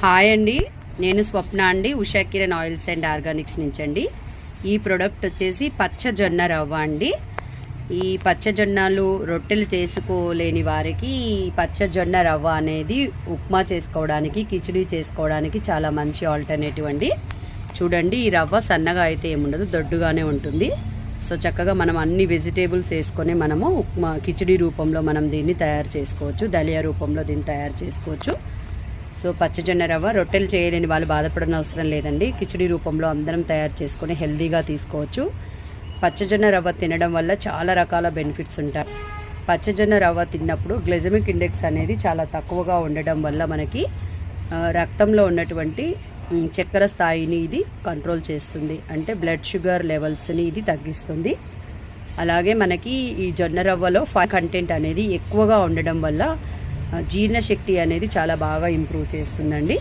Hi అండి, నేను స్వప్న అండి, Usha Kiran oils and Organics నుంచి అండి. ఈ ప్రోడక్ట్ వచ్చేసి పచ్చజొన్న రవ్వ అండి. ఈ పచ్చజొన్నలు రొట్టెలు చేసుకోలేని వారికి ఈ పచ్చజొన్న రవ్వ అనేది ఉప్మా చేసుకోవడానికి, కిచిడి చేసుకోవడానికి చాలా మంచి ఆల్టర్నేటివ్ అండి. చూడండి, ఈ రవ్వ సన్నగా అయితే ఏముండదు, దొడ్డుగానే ఉంటుంది. సో చక్కగా మనం అన్ని వెజిటేబుల్స్ వేసుకొని మనము ఉప్మా కిచిడి రూపంలో మనం దీన్ని తయారు చేసుకోవచ్చు, దలియా రూపంలో దీన్ని తయారు చేసుకోవచ్చు. సో పచ్చజొన్న రవ్వ రొట్టెలు చేయలేని వాళ్ళు బాధపడని అవసరం లేదండి. కిచిడి రూపంలో అందరం తయారు చేసుకొని హెల్తీగా తీసుకోవచ్చు. పచ్చజొన్న రవ్వ తినడం వల్ల చాలా రకాల బెనిఫిట్స్ ఉంటాయి. పచ్చజొన్న రవ్వ తిన్నప్పుడు గ్లైసెమిక్ ఇండెక్స్ అనేది చాలా తక్కువగా ఉండడం వల్ల మనకి రక్తంలో ఉన్నటువంటి చక్కెర స్థాయిని ఇది కంట్రోల్ చేస్తుంది, అంటే బ్లడ్ షుగర్ లెవెల్స్ని ఇది తగ్గిస్తుంది. అలాగే మనకి ఈ జొన్న రవ్వలో ఫైబర్ కంటెంట్ అనేది ఎక్కువగా ఉండడం వల్ల జీర్ణశక్తి అనేది చాలా బాగా ఇంప్రూవ్ చేస్తుందండి.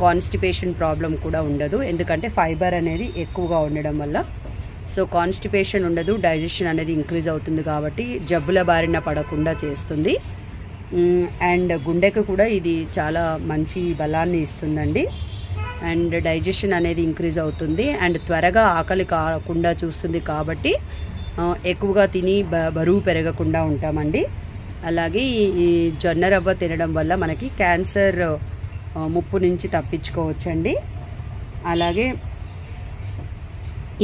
కాన్స్టిపేషన్ ప్రాబ్లం కూడా ఉండదు, ఎందుకంటే ఫైబర్ అనేది ఎక్కువగా ఉండడం వల్ల. సో కాన్స్టిపేషన్ ఉండదు, డైజెషన్ అనేది ఇంక్రీజ్ అవుతుంది కాబట్టి జబ్బుల బారిన పడకుండా చేస్తుంది. అండ్ గుండెకు కూడా ఇది చాలా మంచి బలాన్ని ఇస్తుందండి. అండ్ డైజెషన్ అనేది ఇంక్రీజ్ అవుతుంది అండ్ త్వరగా ఆకలి కాకుండా చూస్తుంది కాబట్టి ఎక్కువగా తిని బరువు పెరగకుండా ఉంటామండి. అలాగే ఈ జొన్న రవ్వ తినడం వల్ల మనకి క్యాన్సర్ ముప్పు నుంచి తప్పించుకోవచ్చండి. అలాగే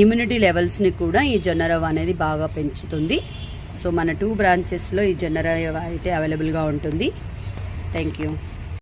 ఇమ్యూనిటీ లెవెల్స్ని కూడా ఈ జొన్న రవ్వ అనేది బాగా పెంచుతుంది. సో మన 2 బ్రాంచెస్లో ఈ జొన్న రవ్వ అయితే అవైలబుల్గా ఉంటుంది. Thank you.